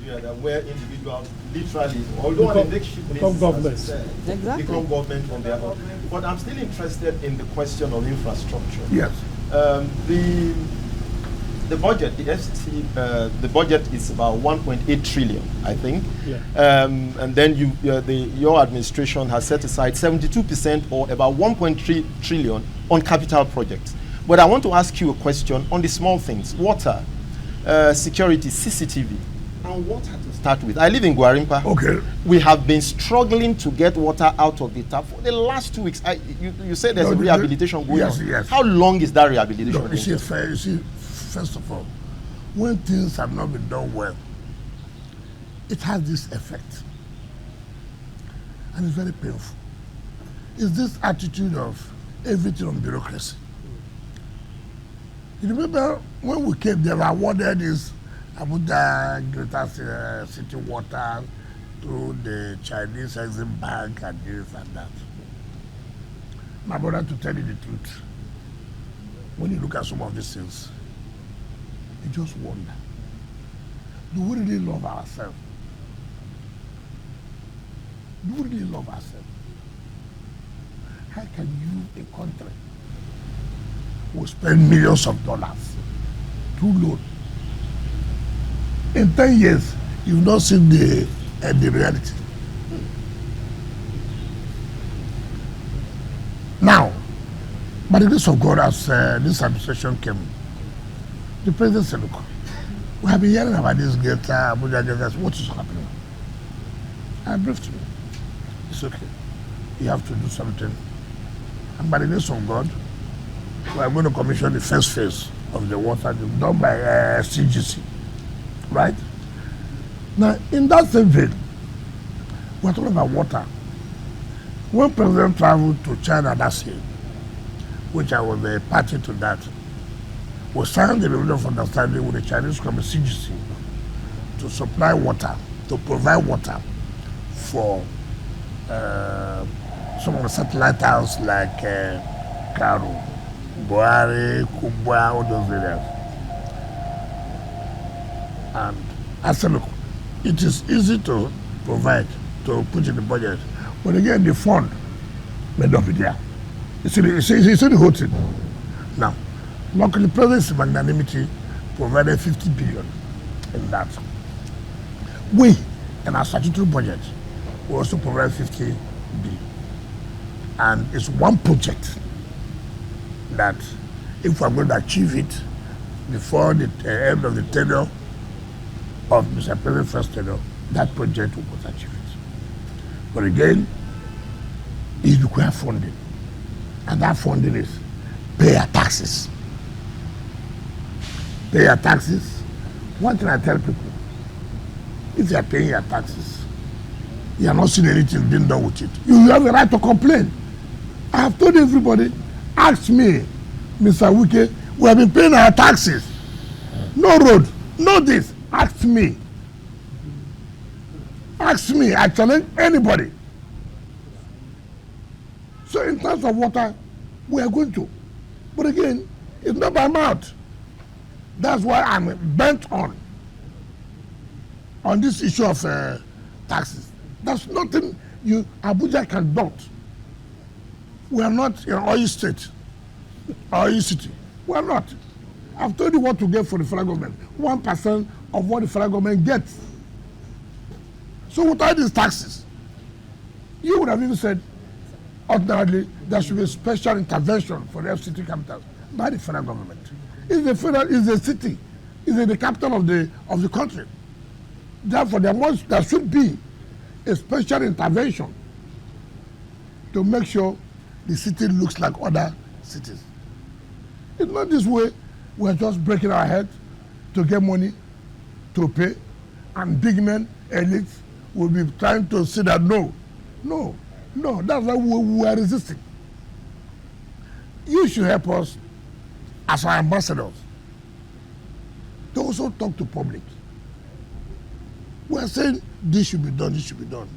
where individuals literally, although on a makeshift basis, governments. Become government on their own. But I'm still interested in the question of infrastructure. Yes. The budget, the FCT, the budget is about 1.8 trillion, I think. Yeah. And then your administration has set aside 72% or about 1.3 trillion on capital projects. But I want to ask you a question on the small things: water, security, CCTV, and water to start with. I live in Guarimpa. Okay. We have been struggling to get water out of the tap for the last 2 weeks. You said there's a rehabilitation going on. Yes. How long is that rehabilitation? No, you see, first of all, when things have not been done well, it has this effect. And it's very painful. It's this attitude of everything on bureaucracy. You remember when we came, they were awarded this Abuja Greater City Water through the Chinese Exim Bank and this and that. My brother, to tell you the truth, when you look at some of these things, you just wonder, do we really love ourselves? Do we really love ourselves? How can you, a country, will spend millions of dollars through loan? In 10 years, you've not seen the reality. Now, by the grace of God, as this administration came, the president said, look, we have been hearing about this Abuja Greater, what is happening? I briefed me. It's okay. You have to do something. And by the grace of God, we are going to commission the first phase of the water done by CGC. Right? Now, in that same vein, we're talking about water. When President traveled to China last year, which I was a party to that, we signed the memorandum of understanding with the Chinese company CGC to supply water, to provide water for some of the satellite towns like Karu, Buhari, Kubwa, all those areas. And I said, look, it is easy to provide, to put in the budget. But again, the fund may not be there. You see the whole thing. Now, luckily, President's magnanimity provided 50 billion in that. We, in our statutory budget, we also provide 50 billion. And it's one project that, if we're going to achieve it before the end of the tenure of Mr. President's first tenure, that project will achieve it. But again, it requires funding. And that funding is pay your taxes. Pay your taxes. One thing I tell people, if you are paying your taxes, you are not seeing anything being done with it, you have the right to complain. I have told everybody, ask me, Mr. Wike, we have been paying our taxes. No road, no this. Ask me. Ask me. I challenge anybody. So in terms of water, we are going to. But again, it's not by mouth. That's why I'm bent on this issue of taxes. That's nothing Abuja cannot. We are not an oil state, oil city. We are not. I've told you what to get for the federal government. 1% of what the federal government gets. So without these taxes, you would have even said, ordinarily, there should be a special intervention for the FCT capital by the federal government. It's the city, it's the capital of the country. Therefore, there should be a special intervention to make sure the city looks like other cities. It's not this way. We're just breaking our head to get money to pay, and big men, elites, will be trying to say that no, that's why we are resisting. You should help us as our ambassadors to also talk to public. We are saying this should be done, this should be done.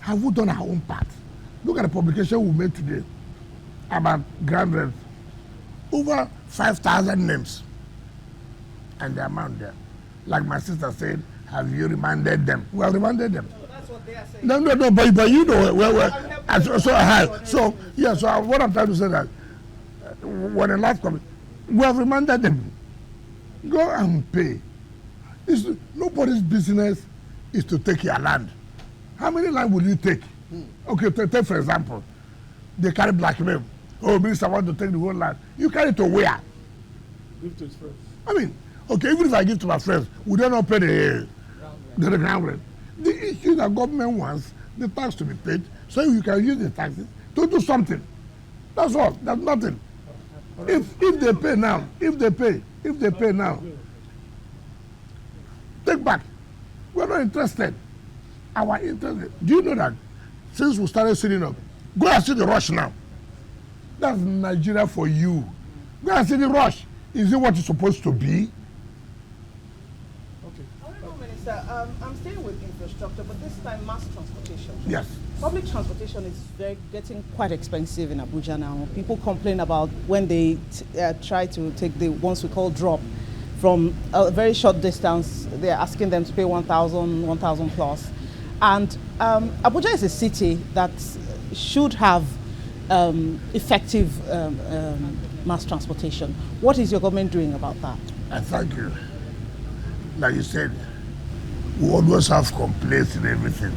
Have we done our own part? Look at the publication we made today about Grand Rev. Over 5,000 names and the amount there. Like my sister said, Have you reminded them? We have reminded them. That's what they are saying. No, but you know, so what I'm trying to say that when a life comes, we have reminded them, go and pay. Nobody's business is to take your land. How many land will you take? Okay, take for example, they carry blackmail. Oh, minister want to take the whole land. You carry it to where? Give to his friends. I mean, okay, even if I give to my friends, would they not pay the ground rent? The issue that government wants the tax to be paid, so you can use the taxes to do something. That's all. That's nothing. If they pay now, if they pay now, take back. We're not interested. Our interest. Do you know that since we started sitting up, go and see the rush now. That's Nigeria for you. Go and see the rush. Is it what it's supposed to be? Honourable Minister, I'm staying with infrastructure, but this time mass transportation. Yes. Public transportation is getting quite expensive in Abuja now. People complain about when they try to take the ones we call drop from a very short distance. They're asking them to pay 1,000 plus. And Abuja is a city that should have effective mass transportation. What is your government doing about that? Thank you. Like you said, we always have complaints in everything.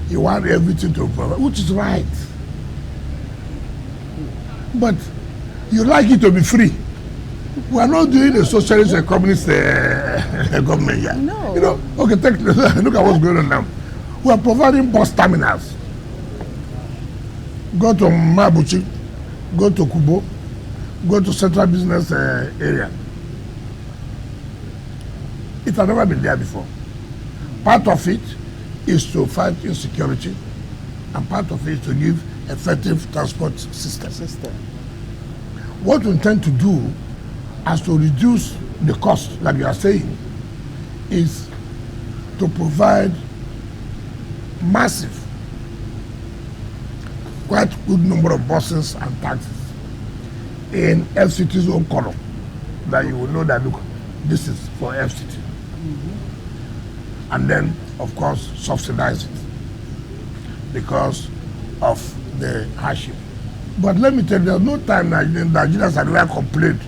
You want everything to provide, which is right. But you like it to be free. We are not doing a socialist and communist government yet. No. You know, okay, look at what's going on now. We are providing bus terminals. Go to Mabuchi, go to Kubo, go to Central Business area. It has never been there before. Part of it is to fight insecurity, and part of it is to give effective transport system. What we intend to do as to reduce the cost, like you are saying, is to provide massive, quite good number of buses and taxis in FCT's own column, that you will know that, look, this is for FCT. And then, of course, subsidize it because of the hardship. But let me tell you, there's no time Nigerians have ever complained